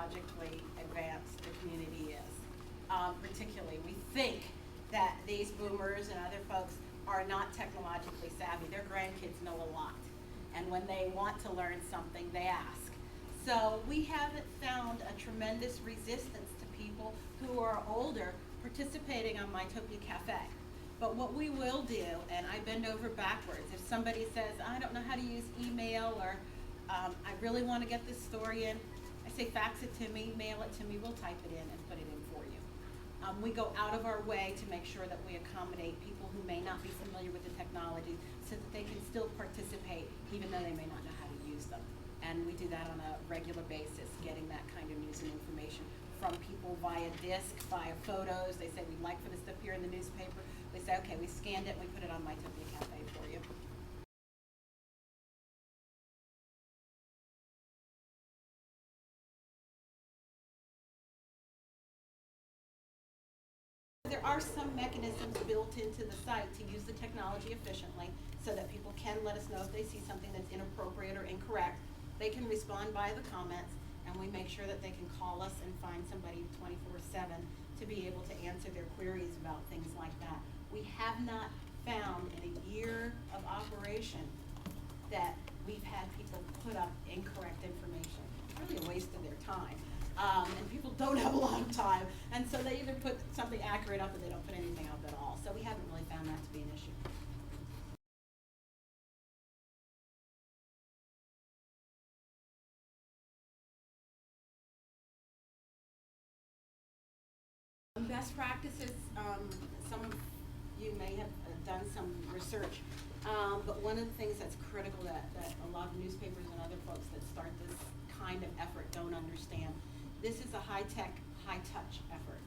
technologically advanced the community is. Particularly, we think that these boomers and other folks are not technologically savvy. Their grandkids know a lot. And when they want to learn something, they ask. So we haven't found a tremendous resistance to people who are older participating on Mytopia Cafe. But what we will do, and I bend over backwards, if somebody says, I don't know how to use email, or I really want to get this story in, I say fax it to me, mail it to me, we'll type it in and put it in for you. We go out of our way to make sure that we accommodate people who may not be familiar with the technology so that they can still participate even though they may not know how to use them. And we do that on a regular basis, getting that kind of news and information from people via disc, via photos. They say, we'd like for this to appear in the newspaper. We say, okay, we scanned it and we put it on Mytopia Cafe for you. There are some mechanisms built into the site to use the technology efficiently so that people can let us know if they see something that's inappropriate or incorrect. They can respond by the comments, and we make sure that they can call us and find somebody 24/7 to be able to answer their queries about things like that. We have not found in a year of operation that we've had people put up incorrect information. It's really a waste of their time. And people don't have a lot of time, and so they either put something accurate up or they don't put anything up at all. So we haven't really found that to be an issue. Best practices, some of you may have done some research, but one of the things that's critical that a lot of newspapers and other folks that start this kind of effort don't understand. This is a high-tech, high-touch effort.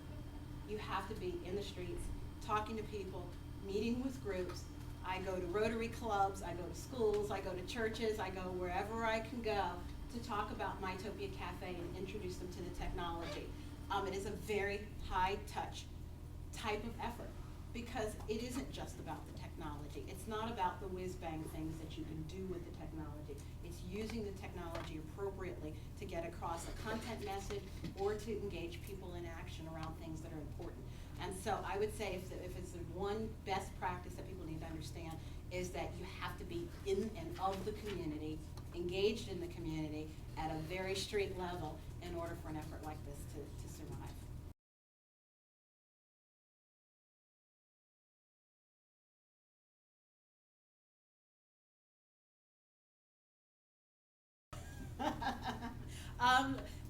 You have to be in the streets, talking to people, meeting with groups. I go to Rotary clubs, I go to schools, I go to churches, I go wherever I can go to talk about Mytopia Cafe and introduce them to the technology. It is a very high-touch type of effort because it isn't just about the technology. It's not about the whiz-bang things that you can do with the technology. It's using the technology appropriately to get across a content message or to engage people in action around things that are important. And so I would say if it's the one best practice that people need to understand is that you have to be in and of the community, engaged in the community at a very street level in order for an effort like this to survive.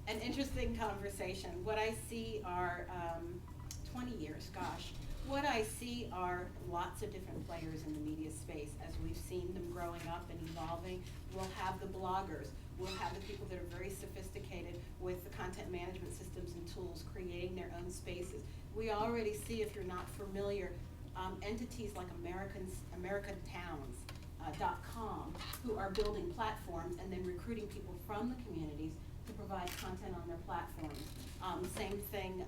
An interesting conversation. What I see are 20 years, gosh. What I see are lots of different players in the media space as we've seen them growing up and evolving. We'll have the bloggers. We'll have the people that are very sophisticated with the content management systems and tools, creating their own spaces. We already see, if you're not familiar, entities like AmericanTowns.com who are building platforms and then recruiting people from the communities to provide content on their platforms. Same thing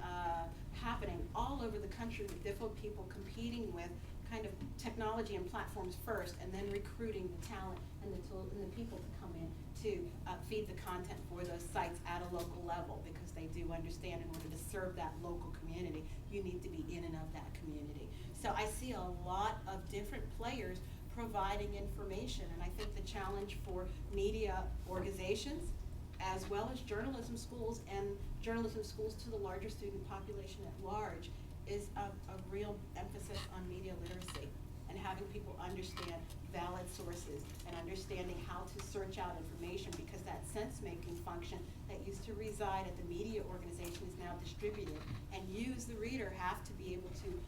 happening all over the country with different people competing with kind of technology and platforms first, and then recruiting the talent and the tool and the people to come in to feed the content for those sites at a local level, because they do understand in order to serve that local community, you need to be in and of that community. So I see a lot of different players providing information, and I think the challenge for media organizations as well as journalism schools and journalism schools to the larger student population at large is a real emphasis on media literacy and having people understand valid sources and understanding how to search out information, because that sense-making function that used to reside at the media organization is now distributed, and you as the reader have to be able to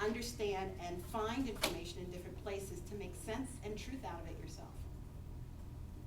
understand and find information in different places to make sense and truth out of it yourself.